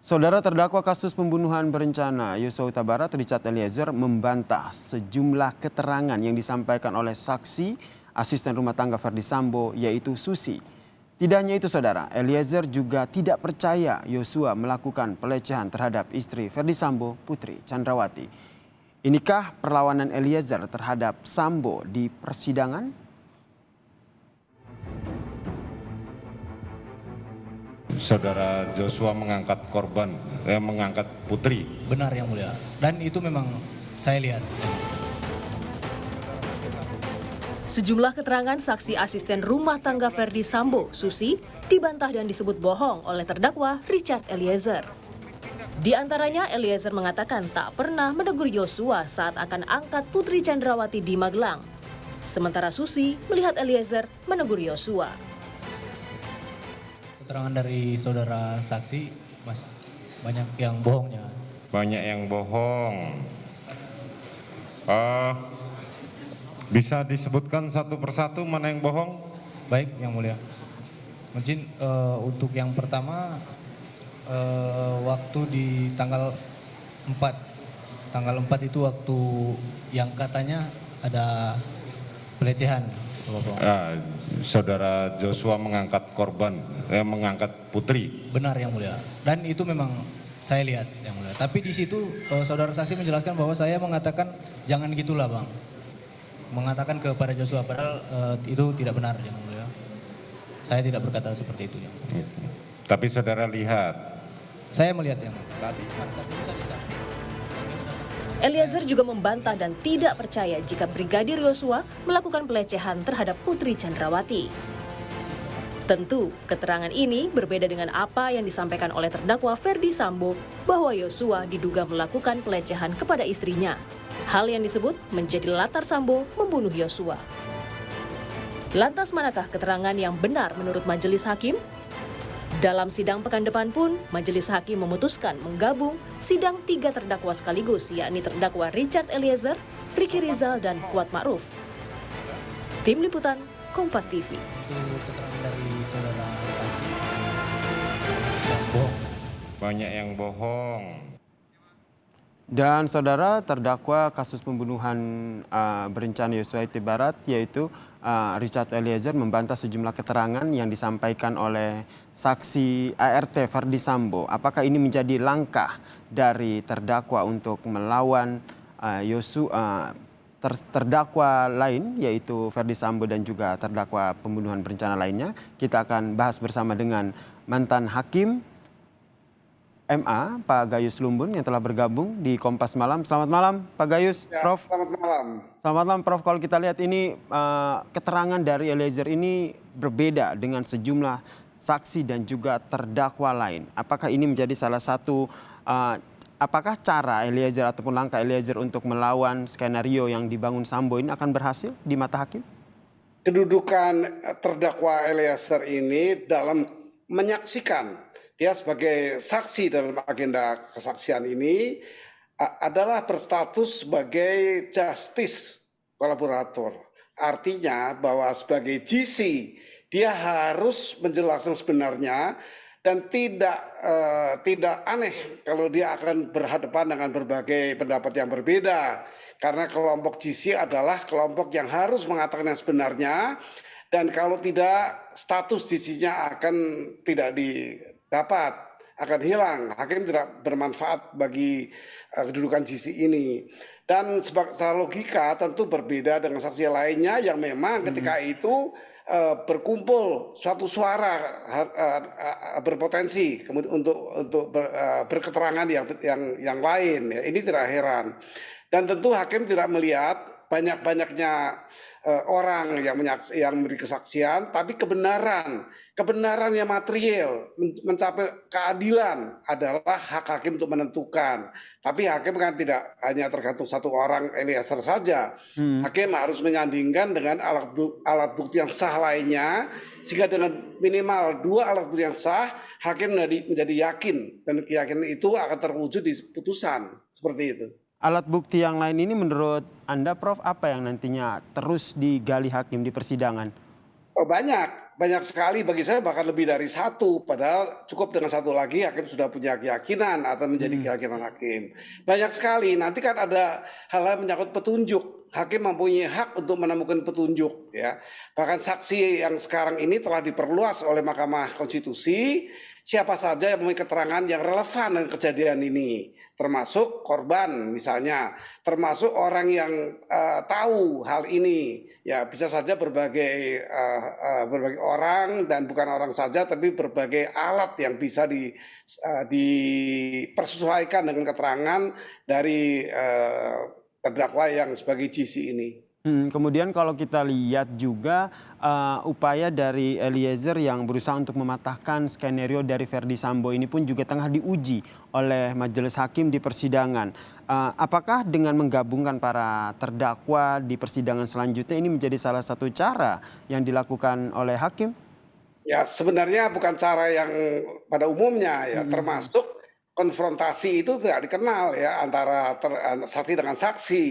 Saudara terdakwa kasus pembunuhan berencana Yosua Huta Barat Richard Eliezer membantah sejumlah keterangan yang disampaikan oleh saksi asisten rumah tangga Verdi Sambo yaitu Susi. Tidak hanya itu saudara, Eliezer juga tidak percaya Yosua melakukan pelecehan terhadap istri Verdi Sambo, Putri Chandrawati. Inikah perlawanan Eliezer terhadap Sambo di persidangan? Saudara Joshua mengangkat mengangkat Putri. Benar yang mulia. Dan itu memang saya lihat. Sejumlah keterangan saksi asisten rumah tangga Verdi Sambo, Susi, dibantah dan disebut bohong oleh terdakwa Richard Eliezer. Di antaranya, Eliezer mengatakan tak pernah menegur Yosua saat akan angkat Putri Chandrawati di Magelang. Sementara Susi melihat Eliezer menegur Yosua. Keterangan dari saudara saksi, Mas, banyak yang bohongnya. Banyak yang bohong. Bisa disebutkan satu persatu mana yang bohong? Baik yang mulia. Mungkin untuk yang pertama, waktu di tanggal 4. Tanggal 4 itu waktu yang katanya ada pelecehan. Saudara Joshua mengangkat mengangkat Putri. Benar yang mulia. Dan itu memang saya lihat yang mulia. Tapi di situ saudara saksi menjelaskan bahwa saya mengatakan jangan gitulah bang. Mengatakan kepada Joshua padahal itu tidak benar yang mulia. Saya tidak berkata seperti itu yang mulia. Tapi saudara lihat. Saya melihat yang mulia. Tadi pada saat itu saya di sana. Eliezer juga membantah dan tidak percaya jika Brigadir Yosua melakukan pelecehan terhadap Putri Chandrawati. Tentu, keterangan ini berbeda dengan apa yang disampaikan oleh terdakwa Verdi Sambo bahwa Yosua diduga melakukan pelecehan kepada istrinya. Hal yang disebut menjadi latar Sambo membunuh Yosua. Lantas manakah keterangan yang benar menurut majelis hakim? Dalam sidang pekan depan pun, majelis hakim memutuskan menggabung sidang 3 terdakwa sekaligus, yakni terdakwa Richard Eliezer, Ricky Rizal, dan Kuat Ma'ruf. Tim Liputan, Kompas TV. Itu keterangan dari saudara saksi. Yang bohong. Banyak yang bohong. Dan saudara terdakwa kasus pembunuhan berencana Yosua Huta Barat yaitu Richard Eliezer membantah sejumlah keterangan yang disampaikan oleh saksi ART Verdi Sambo. Apakah ini menjadi langkah dari terdakwa untuk melawan terdakwa lain yaitu Verdi Sambo dan juga terdakwa pembunuhan berencana lainnya? Kita akan bahas bersama dengan mantan hakim MA, Pak Gayus Lumbun yang telah bergabung di Kompas Malam. Selamat malam, Pak Gayus. Ya, Prof. Selamat malam. Selamat malam, Prof. Kalau kita lihat ini keterangan dari Eliezer ini berbeda dengan sejumlah saksi dan juga terdakwa lain. Apakah ini menjadi salah satu, apakah cara Eliezer ataupun langkah Eliezer untuk melawan skenario yang dibangun Sambo ini akan berhasil di mata hakim? Kedudukan terdakwa Eliezer ini dalam menyaksikan dia sebagai saksi dalam agenda kesaksian ini adalah berstatus sebagai justice kolaborator. Artinya bahwa sebagai GC dia harus menjelaskan sebenarnya dan tidak aneh kalau dia akan berhadapan dengan berbagai pendapat yang berbeda. Karena kelompok GC adalah kelompok yang harus mengatakan yang sebenarnya dan kalau tidak status GC-nya akan tidak dapat akan hilang. Hakim tidak bermanfaat bagi kedudukan GC ini. Dan secara logika tentu berbeda dengan saksi lainnya yang memang ketika itu berkumpul suatu suara berpotensi untuk berketerangan yang lain. Ya, ini tidak heran. Dan tentu hakim tidak melihat banyak-banyaknya orang yang memberi kesaksian, tapi kebenaran yang material mencapai keadilan adalah hak hakim untuk menentukan. Tapi hakim kan tidak hanya tergantung satu orang Eliezer saja. Hakim harus menyandingkan dengan alat bukti yang sah lainnya, sehingga dengan minimal 2 alat bukti yang sah, hakim menjadi yakin dan keyakinan itu akan terwujud di putusan seperti itu. Alat bukti yang lain ini menurut Anda, Prof, apa yang nantinya terus digali hakim di persidangan? Oh, banyak sekali bagi saya bahkan lebih dari satu. Padahal cukup dengan satu lagi hakim sudah punya keyakinan atau menjadi keyakinan hakim. Banyak sekali. Nanti kan ada hal-hal menyangkut petunjuk. Hakim mempunyai hak untuk menemukan petunjuk. Ya, bahkan saksi yang sekarang ini telah diperluas oleh Mahkamah Konstitusi. Siapa saja yang mempunyai keterangan yang relevan dengan kejadian ini, termasuk korban misalnya, termasuk orang yang tahu hal ini. Ya, bisa saja berbagai orang dan bukan orang saja, tapi berbagai alat yang bisa dipersesuaikan dengan keterangan dari terdakwa yang sebagai GC ini. Kemudian kalau kita lihat juga upaya dari Eliezer yang berusaha untuk mematahkan skenario dari Verdi Sambo ini pun juga tengah diuji oleh majelis hakim di persidangan. Apakah dengan menggabungkan para terdakwa di persidangan selanjutnya ini menjadi salah satu cara yang dilakukan oleh hakim? Ya, sebenarnya bukan cara yang pada umumnya ya, termasuk konfrontasi itu tidak dikenal ya antara saksi dengan saksi.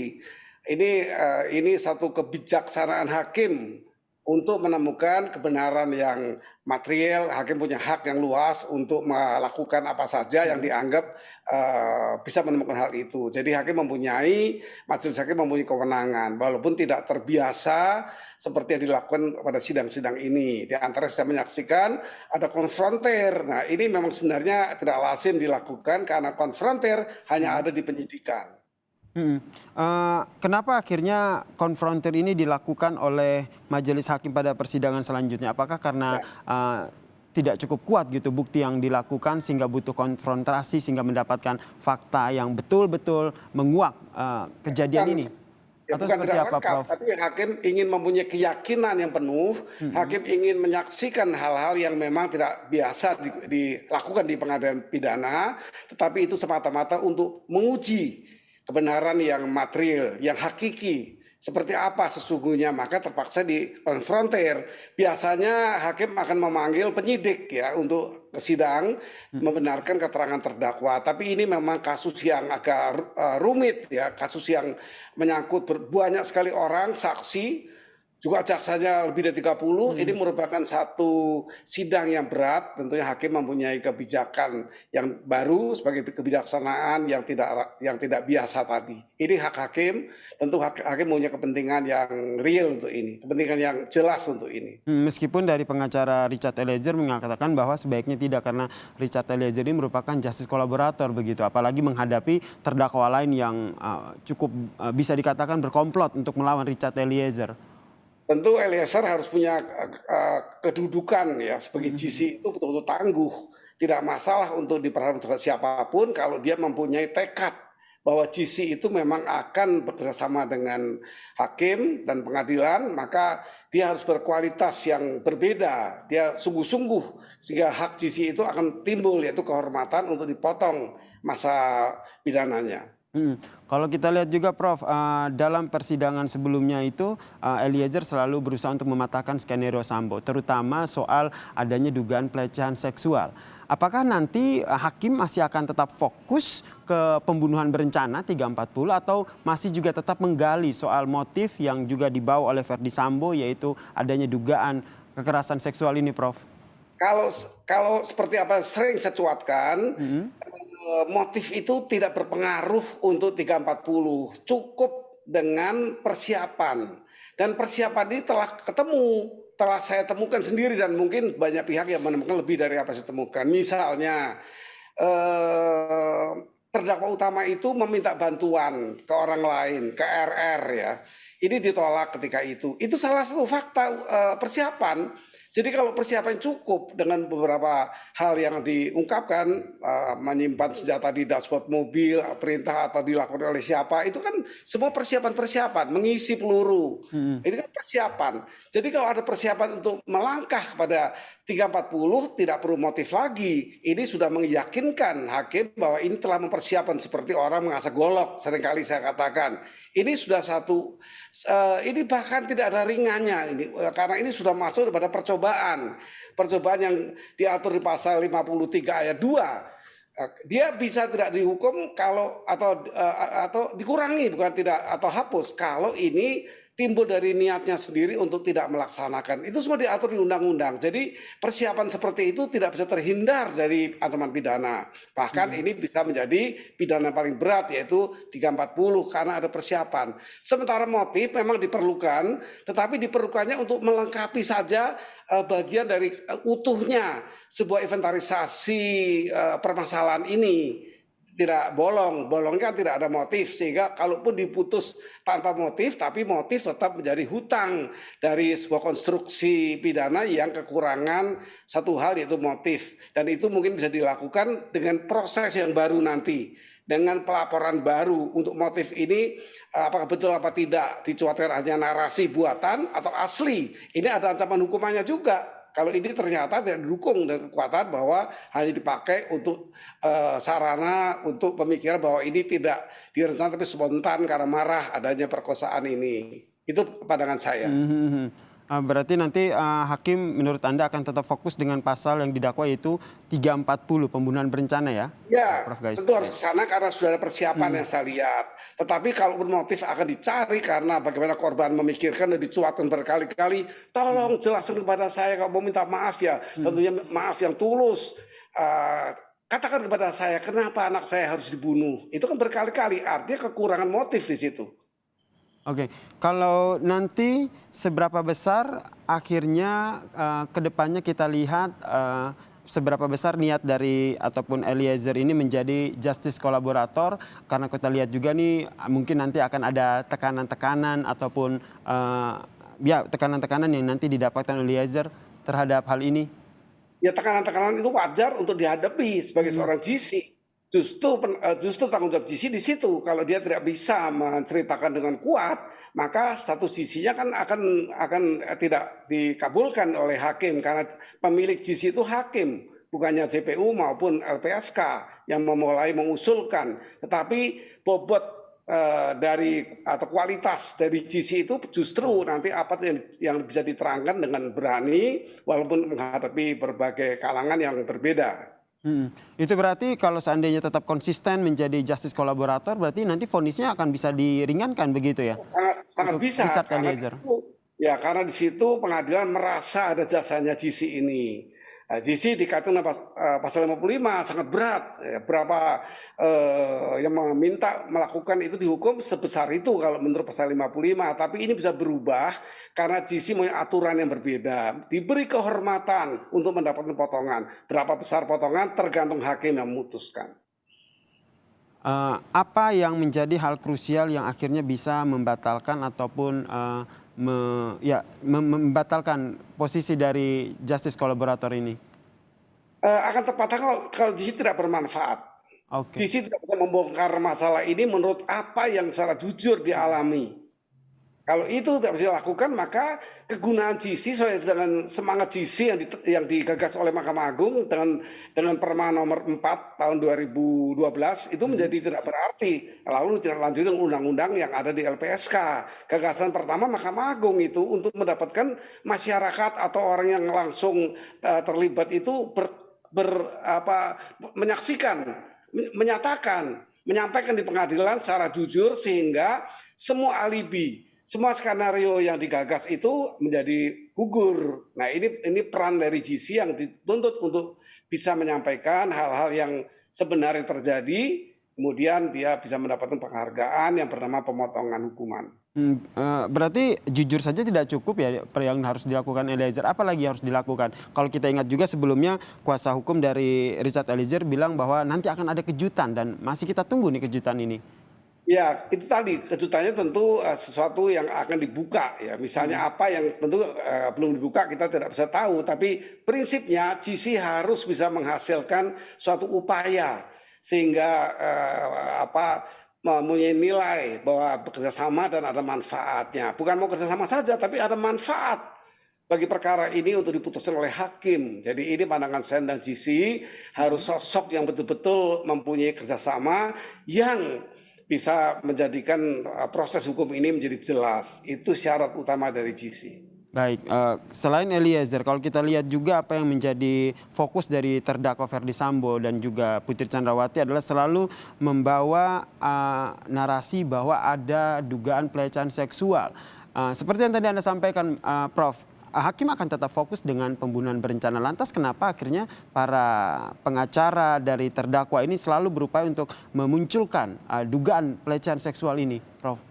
Ini satu kebijaksanaan hakim untuk menemukan kebenaran yang material. Hakim punya hak yang luas untuk melakukan apa saja yang dianggap bisa menemukan hal itu. Jadi majelis hakim mempunyai kewenangan, walaupun tidak terbiasa seperti yang dilakukan pada sidang-sidang ini. Di antara saya menyaksikan ada konfrontir. Nah, ini memang sebenarnya tidak lazim dilakukan karena konfrontir hanya ada di penyidikan. Kenapa akhirnya konfrontir ini dilakukan oleh majelis hakim pada persidangan selanjutnya? Apakah karena tidak cukup kuat gitu bukti yang dilakukan sehingga butuh konfrontasi sehingga mendapatkan fakta yang betul-betul menguak kejadian ini? Ya, Atau bukan seperti tidak apa, lengkap, Prof? tapi hakim ingin mempunyai keyakinan yang penuh. Hakim ingin menyaksikan hal-hal yang memang tidak biasa dilakukan di pengadilan pidana, tetapi itu semata-mata untuk menguji kebenaran yang material, yang hakiki, seperti apa sesungguhnya, maka terpaksa dikonfrontir. Biasanya hakim akan memanggil penyidik ya untuk ke sidang membenarkan keterangan terdakwa. Tapi ini memang kasus yang agak rumit ya, kasus yang menyangkut banyak sekali orang, saksi, juga jaksanya lebih dari 30, ini merupakan satu sidang yang berat. Tentunya hakim mempunyai kebijakan yang baru sebagai kebijaksanaan yang tidak biasa tadi. Ini hak hakim, tentu hakim mempunyai kepentingan yang real untuk ini, kepentingan yang jelas untuk ini. Meskipun dari pengacara Richard Eliezer mengatakan bahwa sebaiknya tidak, karena Richard Eliezer ini merupakan justice kolaborator begitu, apalagi menghadapi terdakwa lain yang cukup bisa dikatakan berkomplot untuk melawan Richard Eliezer. Tentu Eliezer harus punya kedudukan ya sebagai GC itu betul-betul tangguh. Tidak masalah untuk diperhadapkan siapapun kalau dia mempunyai tekad bahwa GC itu memang akan bekerjasama dengan hakim dan pengadilan, maka dia harus berkualitas yang berbeda. Dia sungguh-sungguh sehingga hak GC itu akan timbul, yaitu kehormatan untuk dipotong masa pidananya. Kalau kita lihat juga Prof, dalam persidangan sebelumnya itu Eliezer selalu berusaha untuk mematahkan skenario Sambo, terutama soal adanya dugaan pelecehan seksual. Apakah nanti hakim masih akan tetap fokus ke pembunuhan berencana 340 atau masih juga tetap menggali soal motif yang juga dibawa oleh Verdi Sambo, yaitu adanya dugaan kekerasan seksual ini, Prof? Kalau seperti apa sering saya cuatkan, motif itu tidak berpengaruh untuk 340. Cukup dengan persiapan. Dan persiapan ini telah saya temukan sendiri dan mungkin banyak pihak yang menemukan lebih dari apa saya temukan. Misalnya terdakwa utama itu meminta bantuan ke orang lain, ke RR ya. Ini ditolak ketika itu. Itu salah satu fakta persiapan. Jadi kalau persiapan cukup dengan beberapa hal yang diungkapkan, menyimpan senjata di dashboard mobil, perintah atau dilakukan oleh siapa, itu kan semua persiapan-persiapan, mengisi peluru. Ini kan persiapan. Jadi kalau ada persiapan untuk melangkah pada 340, tidak perlu motif lagi. Ini sudah meyakinkan hakim bahwa ini telah mempersiapkan seperti orang mengasah golok, seringkali saya katakan. Ini sudah satu, ini bahkan tidak ada ringannya ini, karena ini sudah masuk pada percobaan yang diatur di pasal 53 ayat 2. Dia bisa tidak dihukum kalau atau dikurangi, bukan tidak, atau hapus kalau ini timbul dari niatnya sendiri untuk tidak melaksanakan. Itu semua diatur di undang-undang. Jadi persiapan seperti itu tidak bisa terhindar dari ancaman pidana. Bahkan ini bisa menjadi pidana paling berat, yaitu 340 karena ada persiapan. Sementara motif memang diperlukan, tetapi diperlukannya untuk melengkapi saja bagian dari utuhnya sebuah inventarisasi permasalahan ini. Tidak bolongnya tidak ada motif, sehingga kalaupun diputus tanpa motif, tapi motif tetap menjadi hutang dari sebuah konstruksi pidana yang kekurangan satu hal, yaitu motif. Dan itu mungkin bisa dilakukan dengan proses yang baru nanti, dengan pelaporan baru untuk motif ini, apakah betul apa tidak dicuatkan hanya narasi buatan atau asli. Ini ada ancaman hukumannya juga. Kalau ini ternyata tidak didukung dengan kekuatan bahwa hanya dipakai untuk sarana untuk pemikiran bahwa ini tidak direncanakan tapi spontan karena marah adanya perkosaan ini. Itu pandangan saya. Berarti nanti hakim menurut Anda akan tetap fokus dengan pasal yang didakwa yaitu 340 pembunuhan berencana ya? Ya, Prof. Gais. tentu harus ke sana karena sudah ada persiapan yang saya lihat. Tetapi kalaupun motif akan dicari karena bagaimana korban memikirkan dan dicuatkan berkali-kali, tolong jelaskan kepada saya kalau mau minta maaf ya, tentunya maaf yang tulus. Katakan kepada saya kenapa anak saya harus dibunuh. Itu kan berkali-kali, artinya kekurangan motif di situ. Oke, kalau nanti seberapa besar akhirnya ke depannya kita lihat seberapa besar niat dari ataupun Eliezer ini menjadi justice kolaborator, karena kita lihat juga nih mungkin nanti akan ada tekanan-tekanan ataupun ya tekanan-tekanan yang nanti didapatkan Eliezer terhadap hal ini. Ya tekanan-tekanan itu wajar untuk dihadapi sebagai seorang GC. Justru tanggung jawab GC di situ. Kalau dia tidak bisa menceritakan dengan kuat, maka status GC-nya kan akan tidak dikabulkan oleh hakim karena pemilik GC itu hakim, bukannya JPU maupun LPSK yang memulai mengusulkan. Tetapi bobot dari atau kualitas dari GC itu justru nanti apa yang bisa diterangkan dengan berani walaupun menghadapi berbagai kalangan yang berbeda. Itu berarti kalau seandainya tetap konsisten menjadi justice kolaborator, berarti nanti vonisnya akan bisa diringankan begitu ya? Sangat bisa. Karena di situ pengadilan merasa ada jasanya GC ini. GC dikaitkan dengan pasal 55 sangat berat. Berapa yang meminta melakukan itu dihukum sebesar itu kalau menurut pasal 55. Tapi ini bisa berubah karena GC punya aturan yang berbeda. Diberi kehormatan untuk mendapatkan potongan. Berapa besar potongan tergantung hakim yang memutuskan. Apa yang menjadi hal krusial yang akhirnya bisa membatalkan ataupun membatalkan posisi dari justice kolaborator ini? Akan terpatahkan kalau GC tidak bermanfaat. GC tidak bisa membongkar masalah ini menurut apa yang secara jujur dialami. Kalau itu tidak bisa dilakukan, maka kegunaan GC sesuai dengan semangat GC yang digagas oleh Mahkamah Agung dengan Perma nomor 4 tahun 2012 itu menjadi tidak berarti. Lalu tidak lanjut dengan undang-undang yang ada di LPSK. Gagasan pertama Mahkamah Agung itu untuk mendapatkan masyarakat atau orang yang langsung terlibat itu menyaksikan, menyatakan, menyampaikan di pengadilan secara jujur sehingga semua alibi, semua skenario yang digagas itu menjadi gugur. Nah ini peran dari GC yang dituntut untuk bisa menyampaikan hal-hal yang sebenarnya terjadi, kemudian dia bisa mendapatkan penghargaan yang bernama pemotongan hukuman. Berarti jujur saja tidak cukup ya yang harus dilakukan Eliezer, apalagi harus dilakukan. Kalau kita ingat juga sebelumnya kuasa hukum dari Richard Eliezer bilang bahwa nanti akan ada kejutan dan masih kita tunggu nih kejutan ini. Ya, itu tadi kejutannya tentu sesuatu yang akan dibuka ya. Misalnya apa yang tentu belum dibuka kita tidak bisa tahu, tapi prinsipnya GC harus bisa menghasilkan suatu upaya sehingga mempunyai nilai bahwa bekerjasama dan ada manfaatnya. Bukan mau kerjasama saja, tapi ada manfaat bagi perkara ini untuk diputuskan oleh hakim. Jadi ini pandangan saya dan GC harus sosok yang betul-betul mempunyai kerjasama yang bisa menjadikan proses hukum ini menjadi jelas. Itu syarat utama dari GC. Baik, selain Eliezer, kalau kita lihat juga apa yang menjadi fokus dari terdakwa Ferdi Sambo dan juga Putri Chandrawati adalah selalu membawa narasi bahwa ada dugaan pelecehan seksual. Seperti yang tadi Anda sampaikan, Prof, hakim akan tetap fokus dengan pembunuhan berencana. Lantas kenapa akhirnya para pengacara dari terdakwa ini selalu berupaya untuk memunculkan dugaan pelecehan seksual ini, Prof?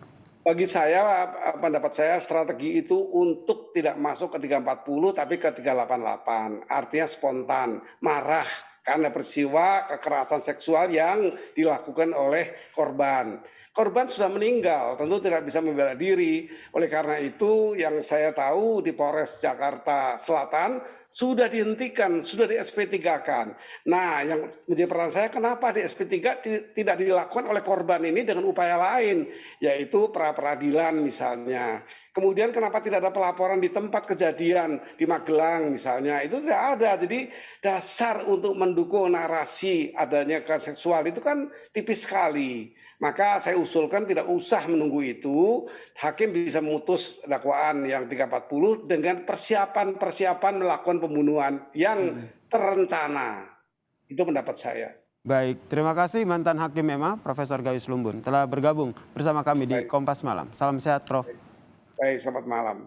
Bagi saya, pendapat saya strategi itu untuk tidak masuk ke 340 tapi ke 388. Artinya spontan, marah karena peristiwa kekerasan seksual yang dilakukan oleh korban. Korban sudah meninggal, tentu tidak bisa membela diri. Oleh karena itu yang saya tahu di Polres Jakarta Selatan sudah dihentikan, sudah di SP3-kan. Nah, yang menjadi pertanyaan saya, kenapa di SP3 tidak dilakukan oleh korban ini dengan upaya lain, yaitu pra-peradilan misalnya. Kemudian kenapa tidak ada pelaporan di tempat kejadian di Magelang misalnya, itu tidak ada. Jadi dasar untuk mendukung narasi adanya kekerasan seksual itu kan tipis sekali. Maka saya usulkan tidak usah menunggu itu, hakim bisa memutus dakwaan yang 340 dengan persiapan melakukan pembunuhan yang terencana. Itu pendapat saya. Baik, terima kasih mantan Hakim MMA, Profesor Gayus Lumbun, telah bergabung bersama kami di Kompas Malam. Salam sehat, Prof. Baik, selamat malam.